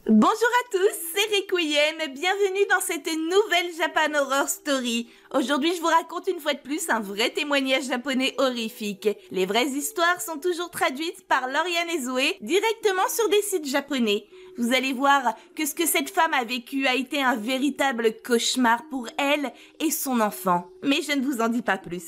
Bonjour à tous, c'est Requiem, bienvenue dans cette nouvelle Japan Horror Story. Aujourd'hui, je vous raconte une fois de plus un vrai témoignage japonais horrifique. Les vraies histoires sont toujours traduites par Lauriane et Zoé directement sur des sites japonais. Vous allez voir que ce que cette femme a vécu a été un véritable cauchemar pour elle et son enfant. Mais je ne vous en dis pas plus.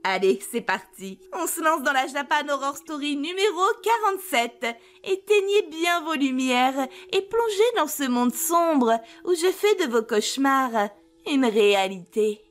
Allez, c'est parti. On se lance dans la Japan Horror Story numéro 47. Éteignez bien vos lumières et plongez dans ce monde sombre où je fais de vos cauchemars une réalité.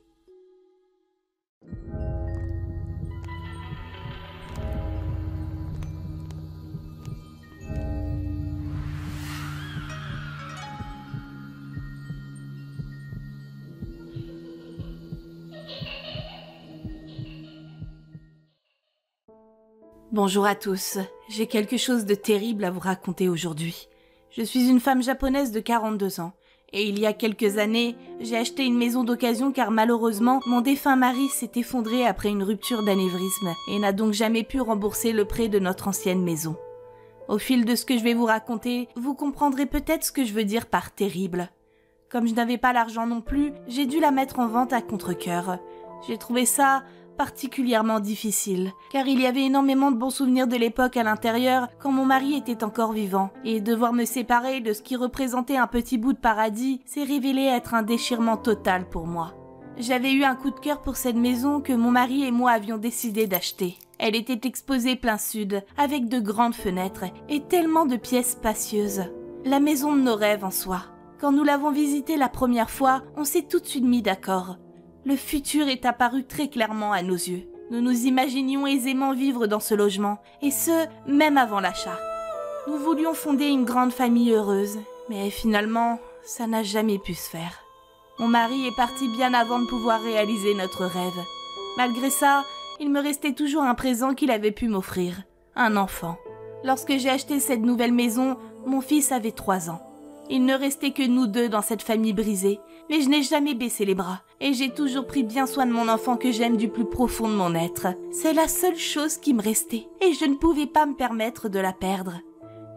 Bonjour à tous, j'ai quelque chose de terrible à vous raconter aujourd'hui. Je suis une femme japonaise de 42 ans et il y a quelques années, j'ai acheté une maison d'occasion car malheureusement, mon défunt mari s'est effondré après une rupture d'anévrisme et n'a donc jamais pu rembourser le prêt de notre ancienne maison. Au fil de ce que je vais vous raconter, vous comprendrez peut-être ce que je veux dire par terrible. Comme je n'avais pas l'argent non plus, j'ai dû la mettre en vente à contre-cœur. J'ai trouvé ça particulièrement difficile, car il y avait énormément de bons souvenirs de l'époque à l'intérieur quand mon mari était encore vivant, et devoir me séparer de ce qui représentait un petit bout de paradis s'est révélé être un déchirement total pour moi. J'avais eu un coup de cœur pour cette maison que mon mari et moi avions décidé d'acheter. Elle était exposée plein sud, avec de grandes fenêtres et tellement de pièces spacieuses. La maison de nos rêves en soi. Quand nous l'avons visitée la première fois, on s'est tout de suite mis d'accord. Le futur est apparu très clairement à nos yeux. Nous nous imaginions aisément vivre dans ce logement, et ce, même avant l'achat. Nous voulions fonder une grande famille heureuse, mais finalement, ça n'a jamais pu se faire. Mon mari est parti bien avant de pouvoir réaliser notre rêve. Malgré ça, il me restait toujours un présent qu'il avait pu m'offrir, un enfant. Lorsque j'ai acheté cette nouvelle maison, mon fils avait 3 ans. Il ne restait que nous deux dans cette famille brisée, mais je n'ai jamais baissé les bras, et j'ai toujours pris bien soin de mon enfant que j'aime du plus profond de mon être. C'est la seule chose qui me restait, et je ne pouvais pas me permettre de la perdre.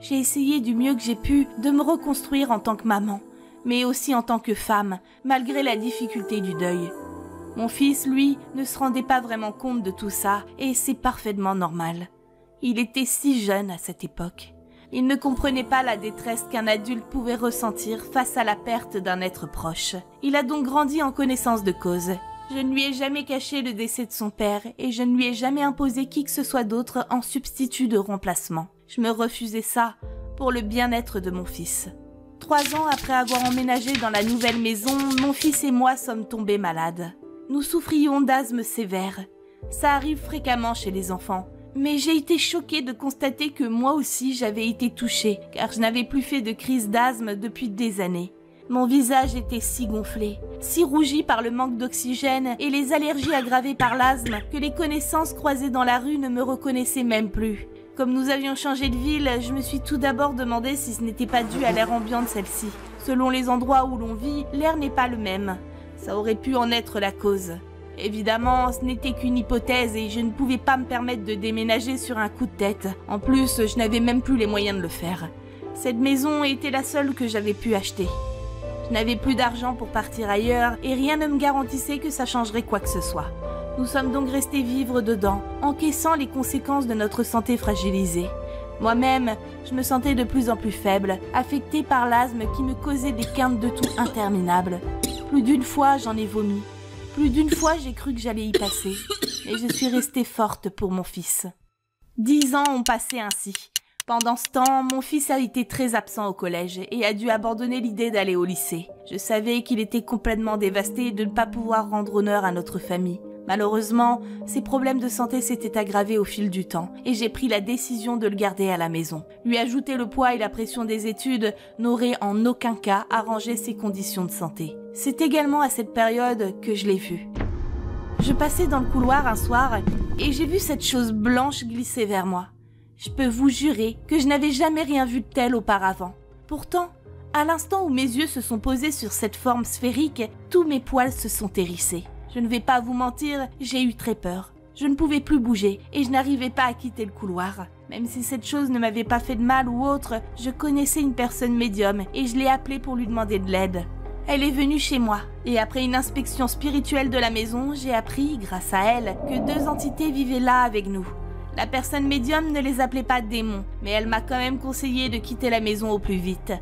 J'ai essayé du mieux que j'ai pu de me reconstruire en tant que maman, mais aussi en tant que femme, malgré la difficulté du deuil. Mon fils, lui, ne se rendait pas vraiment compte de tout ça, et c'est parfaitement normal. Il était si jeune à cette époque. Il ne comprenait pas la détresse qu'un adulte pouvait ressentir face à la perte d'un être proche. Il a donc grandi en connaissance de cause. Je ne lui ai jamais caché le décès de son père et je ne lui ai jamais imposé qui que ce soit d'autre en substitut de remplacement. Je me refusais ça pour le bien-être de mon fils. 3 ans après avoir emménagé dans la nouvelle maison, mon fils et moi sommes tombés malades. Nous souffrions d'asthme sévère. Ça arrive fréquemment chez les enfants. Mais j'ai été choquée de constater que moi aussi j'avais été touchée, car je n'avais plus fait de crise d'asthme depuis des années. Mon visage était si gonflé, si rougi par le manque d'oxygène et les allergies aggravées par l'asthme, que les connaissances croisées dans la rue ne me reconnaissaient même plus. Comme nous avions changé de ville, je me suis tout d'abord demandé si ce n'était pas dû à l'air ambiant de celle-ci. Selon les endroits où l'on vit, l'air n'est pas le même. Ça aurait pu en être la cause. Évidemment, ce n'était qu'une hypothèse et je ne pouvais pas me permettre de déménager sur un coup de tête. En plus, je n'avais même plus les moyens de le faire. Cette maison était la seule que j'avais pu acheter. Je n'avais plus d'argent pour partir ailleurs et rien ne me garantissait que ça changerait quoi que ce soit. Nous sommes donc restés vivre dedans, encaissant les conséquences de notre santé fragilisée. Moi-même, je me sentais de plus en plus faible, affectée par l'asthme qui me causait des quintes de toux interminables. Plus d'une fois, j'en ai vomi. Plus d'une fois, j'ai cru que j'allais y passer, et je suis restée forte pour mon fils. 10 ans ont passé ainsi. Pendant ce temps, mon fils a été très absent au collège et a dû abandonner l'idée d'aller au lycée. Je savais qu'il était complètement dévasté de ne pas pouvoir rendre honneur à notre famille. Malheureusement, ses problèmes de santé s'étaient aggravés au fil du temps, et j'ai pris la décision de le garder à la maison. Lui ajouter le poids et la pression des études n'aurait en aucun cas arrangé ses conditions de santé. C'est également à cette période que je l'ai vu. Je passais dans le couloir un soir et j'ai vu cette chose blanche glisser vers moi. Je peux vous jurer que je n'avais jamais rien vu de tel auparavant. Pourtant, à l'instant où mes yeux se sont posés sur cette forme sphérique, tous mes poils se sont hérissés. Je ne vais pas vous mentir, j'ai eu très peur. Je ne pouvais plus bouger et je n'arrivais pas à quitter le couloir. Même si cette chose ne m'avait pas fait de mal ou autre, je connaissais une personne médium et je l'ai appelée pour lui demander de l'aide. Elle est venue chez moi et après une inspection spirituelle de la maison, j'ai appris, grâce à elle, que 2 entités vivaient là avec nous. La personne médium ne les appelait pas démons, mais elle m'a quand même conseillé de quitter la maison au plus vite.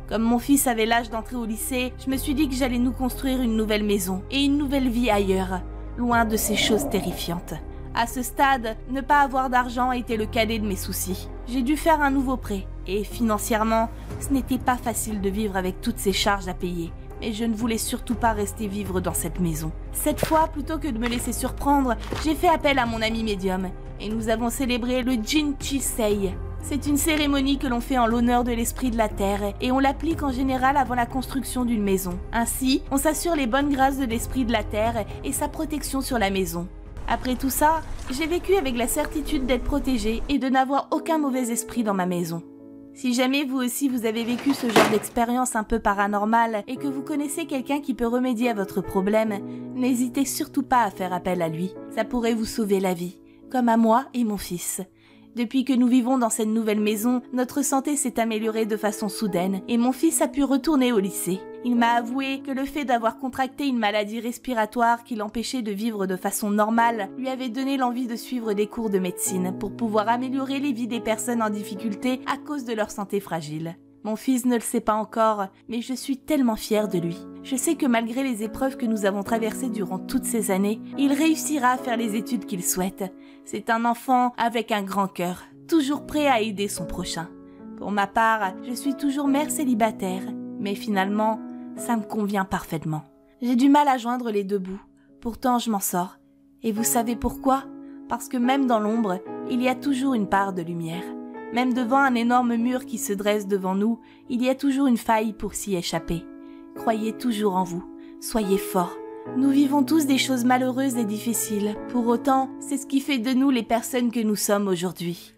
Comme mon fils avait l'âge d'entrer au lycée, je me suis dit que j'allais nous construire une nouvelle maison et une nouvelle vie ailleurs, loin de ces choses terrifiantes. À ce stade, ne pas avoir d'argent était le cadet de mes soucis. J'ai dû faire un nouveau prêt et financièrement, ce n'était pas facile de vivre avec toutes ces charges à payer. Mais je ne voulais surtout pas rester vivre dans cette maison. Cette fois, plutôt que de me laisser surprendre, j'ai fait appel à mon ami médium et nous avons célébré le Jin Chisei. C'est une cérémonie que l'on fait en l'honneur de l'esprit de la terre et on l'applique en général avant la construction d'une maison. Ainsi, on s'assure les bonnes grâces de l'esprit de la terre et sa protection sur la maison. Après tout ça, j'ai vécu avec la certitude d'être protégée et de n'avoir aucun mauvais esprit dans ma maison. Si jamais vous aussi vous avez vécu ce genre d'expérience un peu paranormale et que vous connaissez quelqu'un qui peut remédier à votre problème, n'hésitez surtout pas à faire appel à lui. Ça pourrait vous sauver la vie, comme à moi et mon fils. Depuis que nous vivons dans cette nouvelle maison, notre santé s'est améliorée de façon soudaine et mon fils a pu retourner au lycée. Il m'a avoué que le fait d'avoir contracté une maladie respiratoire qui l'empêchait de vivre de façon normale lui avait donné l'envie de suivre des cours de médecine pour pouvoir améliorer les vies des personnes en difficulté à cause de leur santé fragile. Mon fils ne le sait pas encore, mais je suis tellement fière de lui. Je sais que malgré les épreuves que nous avons traversées durant toutes ces années, il réussira à faire les études qu'il souhaite. C'est un enfant avec un grand cœur, toujours prêt à aider son prochain. Pour ma part, je suis toujours mère célibataire, mais finalement, ça me convient parfaitement. J'ai du mal à joindre les 2 bouts, pourtant je m'en sors. Et vous savez pourquoi? Parce que même dans l'ombre, il y a toujours une part de lumière. Même devant un énorme mur qui se dresse devant nous, il y a toujours une faille pour s'y échapper. Croyez toujours en vous, soyez forts. Nous vivons tous des choses malheureuses et difficiles. Pour autant, c'est ce qui fait de nous les personnes que nous sommes aujourd'hui.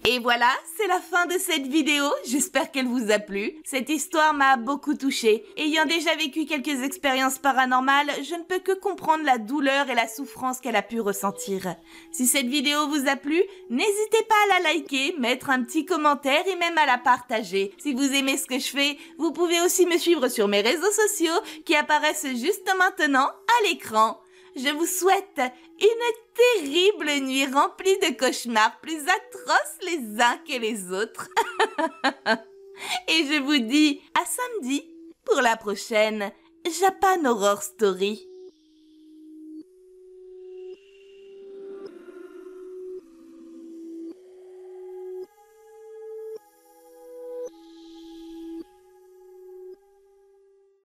Et voilà, c'est la fin de cette vidéo, j'espère qu'elle vous a plu. Cette histoire m'a beaucoup touchée. Ayant déjà vécu quelques expériences paranormales, je ne peux que comprendre la douleur et la souffrance qu'elle a pu ressentir. Si cette vidéo vous a plu, n'hésitez pas à la liker, mettre un petit commentaire et même à la partager. Si vous aimez ce que je fais, vous pouvez aussi me suivre sur mes réseaux sociaux qui apparaissent juste maintenant à l'écran. Je vous souhaite une terrible nuit remplie de cauchemars plus atroces les uns que les autres. Et je vous dis à samedi pour la prochaine Japan Horror Story.